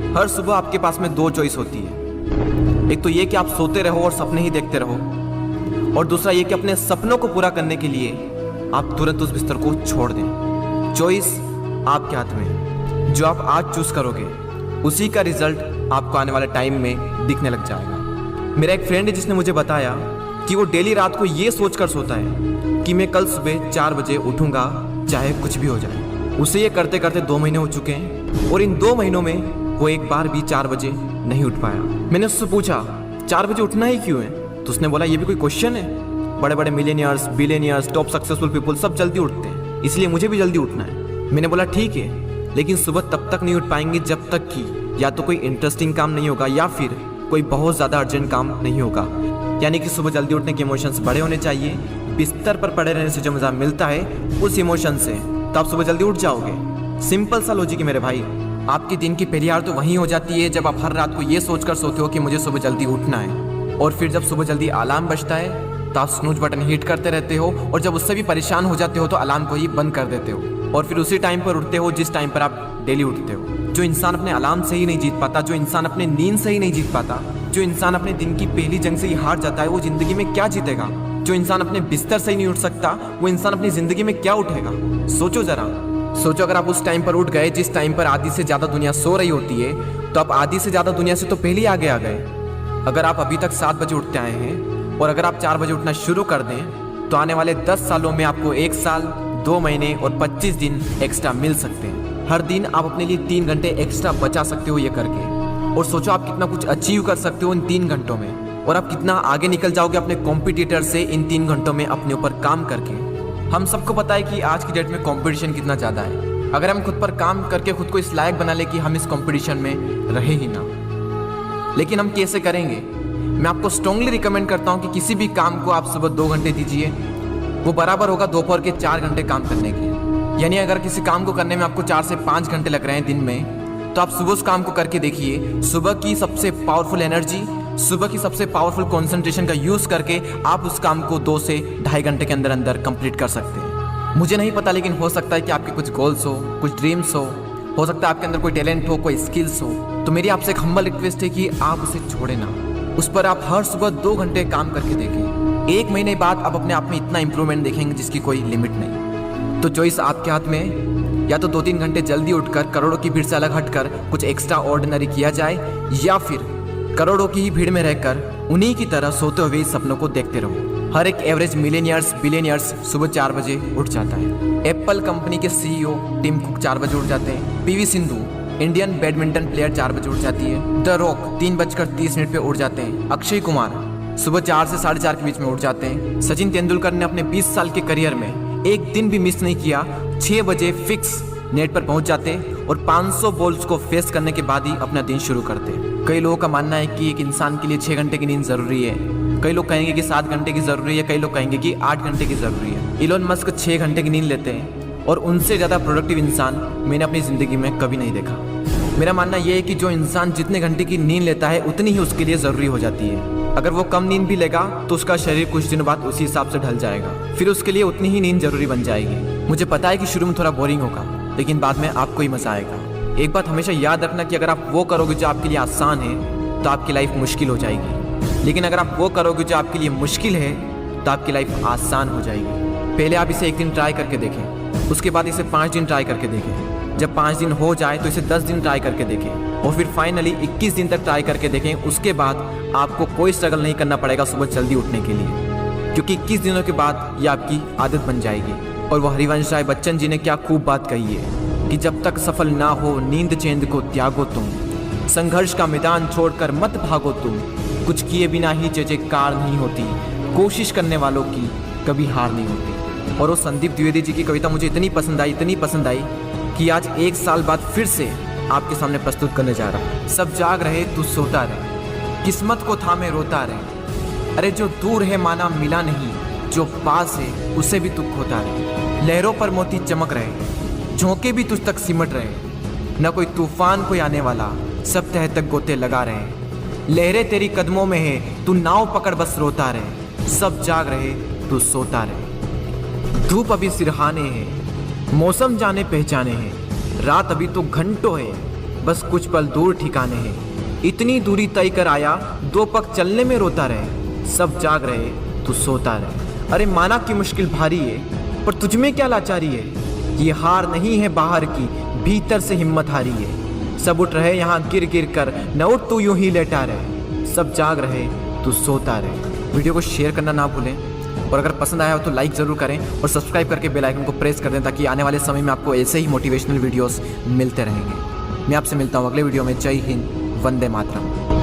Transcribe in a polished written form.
हर सुबह आपके पास में दो चॉइस होती है। एक तो ये कि आप सोते रहो और सपने ही देखते रहो, और दूसरा ये कि अपने सपनों को पूरा करने के लिए आप तुरंत उस बिस्तर को छोड़ दें। चॉइस आपके हाथ में है। जो आप आज चूज करोगे उसी का रिजल्ट आपको आने वाले टाइम में दिखने लग जाएगा। मेरा एक फ्रेंड है जिसने मुझे बताया कि वो डेली रात को ये सोचकर सोता है कि मैं कल सुबह 4 बजे उठूंगा चाहे कुछ भी हो जाए। उसे ये करते करते 2 महीने हो चुके हैं और इन 2 महीनों में वो एक बार भी 4 बजे नहीं उठ पाया। मैंने उससे पूछा 4 बजे उठना ही क्यों है, तो उसने बोला ये भी कोई क्वेश्चन है। बड़े बड़े millionaires, billionaires, top successful people सब जल्दी उठते हैं, इसलिए मुझे भी जल्दी उठना है। मैंने बोला ठीक है, लेकिन सुबह तब तक नहीं उठ पाएंगे जब तक कि या तो कोई इंटरेस्टिंग काम नहीं होगा या फिर कोई बहुत ज़्यादा अर्जेंट काम नहीं होगा। यानी कि सुबह जल्दी उठने के इमोशंस बड़े होने चाहिए। बिस्तर पर पड़े रहने से जो मज़ा मिलता है उस इमोशन से, तो आप सुबह जल्दी उठ जाओगे। सिंपल सा लॉजिक है मेरे भाई। आपके दिन की पहली हार तो वहीं हो जाती है जब आप हर रात को ये सोचकर सोते हो कि मुझे सुबह जल्दी उठना है, और फिर जब सुबह जल्दी अलार्म बजता है तो आप स्नूज बटन हिट करते रहते हो, और जब उससे भी परेशान हो जाते हो तो अलार्म को ही बंद कर देते हो, और फिर उसी टाइम पर उठते हो जिस टाइम पर आप डेली उठते हो। जो इंसान अपने अलार्म से ही नहीं जीत पाता, जो इंसान अपने नींद से ही नहीं जीत पाता, जो इंसान अपने दिन की पहली जंग से ही हार जाता है, वो जिंदगी में क्या जीतेगा। जो इंसान अपने बिस्तर से ही नहीं उठ सकता, वो इंसान अपनी जिंदगी में क्या उठेगा। सोचो जरा, सोचो अगर आप उस टाइम पर उठ गए जिस टाइम पर आधी से ज्यादा दुनिया सो रही होती है, तो आप आधी से ज्यादा दुनिया से तो पहले ही आगे आ गए। अगर आप अभी तक 7 बजे उठते आए हैं और अगर आप 4 बजे उठना शुरू कर दें तो आने वाले 10 सालों में आपको 1 साल, 2 महीने और 25 दिन एक्स्ट्रा मिल सकते हैं। हर दिन आप अपने लिए 3 घंटे एक्स्ट्रा बचा सकते हो ये करके, और सोचो आप कितना कुछ अचीव कर सकते हो इन 3 घंटों में, और आप कितना आगे निकल जाओगे अपने कॉम्पिटिटर से इन 3 घंटों में अपने ऊपर काम करके। हम सबको पता है कि आज की डेट में कंपटीशन कितना ज़्यादा है। अगर हम खुद पर काम करके खुद को इस लायक बना ले कि हम इस कंपटीशन में रहे ही ना, लेकिन हम कैसे करेंगे? मैं आपको स्ट्रांगली रिकमेंड करता हूं कि किसी भी काम को आप सुबह 2 घंटे दीजिए, वो बराबर होगा दोपहर के 4 घंटे काम करने के। यानी अगर किसी काम को करने में आपको 4 से 5 घंटे लग रहे हैं दिन में, तो आप सुबह उस काम को करके देखिए। सुबह की सबसे पावरफुल एनर्जी, सुबह की सबसे पावरफुल कंसंट्रेशन का यूज करके आप उस काम को 2 से ढाई घंटे के अंदर अंदर कंप्लीट कर सकते हैं। मुझे नहीं पता, लेकिन हो सकता है कि आपके कुछ गोल्स हो, कुछ ड्रीम्स हो सकता है आपके अंदर कोई टैलेंट हो, कोई स्किल्स हो, तो मेरी आपसे एक हम्बल रिक्वेस्ट है कि आप उसे छोड़े ना। उस पर आप हर सुबह 2 घंटे काम करके देखें। 1 महीने बाद आप अपने आप में इतना इंप्रूवमेंट देखेंगे जिसकी कोई लिमिट नहीं। तो चॉइस आपके हाथ में है, या तो 2-3 घंटे जल्दी उठकर करोड़ों की भीड़ से अलग हटकर कुछ एक्स्ट्रा ऑर्डिनरी किया जाए, या फिर करोड़ों की ही भीड़ में रहकर उन्हीं की तरह सोते हुए सपनों को देखते रहो। हर एक एवरेज मिलियनियर्स, बिलियनियर्स सुबह 4 बजे उठ जाता है। एप्पल कंपनी के CEO टिम कुक 4 बजे उठ जाते हैं। PV Sindhu Indian badminton player 4 बजे उठ जाती है। द रॉक 3:30 पे उठ जाते हैं। अक्षय कुमार सुबह 4 से 4:30 के बीच में उठ जाते हैं। सचिन तेंदुलकर ने अपने 20 साल के करियर में एक दिन भी मिस नहीं किया। 6 बजे फिक्स नेट पर पहुंच जाते और 500 बॉल्स को फेस करने के बाद ही अपना दिन शुरू करते। कई लोगों का मानना है कि एक इंसान के लिए 6 घंटे की नींद जरूरी है, कई लोग कहेंगे कि 7 घंटे की जरूरी है, कई लोग कहेंगे कि 8 घंटे की जरूरी है। इलोन मस्क 6 घंटे की नींद लेते हैं, और उनसे ज़्यादा प्रोडक्टिव इंसान मैंने अपनी ज़िंदगी में कभी नहीं देखा। मेरा मानना यह है कि जो इंसान जितने घंटे की नींद लेता है उतनी ही उसके लिए ज़रूरी हो जाती है। अगर वो कम नींद भी लेगा तो उसका शरीर कुछ दिनों बाद उसी हिसाब से ढल जाएगा, फिर उसके लिए उतनी ही नींद जरूरी बन जाएगी। मुझे पता है कि शुरू में थोड़ा बोरिंग होगा, लेकिन बाद में आपको ही मजा आएगा। एक बात हमेशा याद रखना कि अगर आप वो करोगे जो आपके लिए आसान है तो आपकी लाइफ मुश्किल हो जाएगी, लेकिन अगर आप वो करोगे जो आपके लिए मुश्किल है तो आपकी लाइफ आसान हो जाएगी। पहले आप इसे 1 दिन ट्राई करके देखें, उसके बाद इसे 5 दिन ट्राई करके देखें। जब 5 दिन हो जाए तो इसे 10 दिन ट्राई करके देखें, और फिर फाइनली 21 दिन तक ट्राई करके देखें। उसके बाद आपको कोई स्ट्रगल नहीं करना पड़ेगा सुबह जल्दी उठने के लिए, क्योंकि 21 दिनों के बाद ये आपकी आदत बन जाएगी। और वो हरिवंश राय बच्चन जी ने क्या खूब बात कही है कि जब तक सफल ना हो नींद चैन को त्यागो तुम, संघर्ष का मैदान छोड़कर मत भागो तुम, कुछ किए बिना ही जयकार नहीं होती, कोशिश करने वालों की कभी हार नहीं होती। और वो संदीप द्विवेदी जी की कविता मुझे इतनी पसंद आई कि आज 1 साल बाद फिर से आपके सामने प्रस्तुत करने जा रहा हूँ। सब जाग रहे तू सोता रहे, किस्मत को थामे रोता रहे, अरे जो दूर है माना मिला नहीं, जो पास है उसे भी तू खोता रहे। लहरों पर मोती चमक रहे, झोंके भी तुझ तक सिमट रहे, न कोई तूफान कोई आने वाला, सब तह तक गोते लगा रहे। लहरें तेरी कदमों में है, तू नाव पकड़ बस रोता रहे, सब जाग रहे तू सोता रहे। धूप अभी सिरहाने है, मौसम जाने पहचाने हैं, रात अभी तो घंटों है, बस कुछ पल दूर ठिकाने हैं। इतनी दूरी तय कर आया, 2 पग चलने में रोता रहे। सब जाग रहे, तू सोता रहे। अरे माना की मुश्किल भारी है, पर तुझमें क्या लाचारी है। ये हार नहीं है बाहर की, भीतर से हिम्मत हारी है। सब उठ रहे यहाँ गिर गिर कर, न उठ तू यूं ही लेटा रहे। सब जाग रहे, तू सोता रहे। वीडियो को शेयर करना ना भूलें, और अगर पसंद आया हो तो लाइक ज़रूर करें और सब्सक्राइब करके बेल आइकन को प्रेस कर दें, ताकि आने वाले समय में आपको ऐसे ही मोटिवेशनल वीडियोस मिलते रहेंगे। मैं आपसे मिलता हूँ अगले वीडियो में। जय हिंद, वंदे मातरम।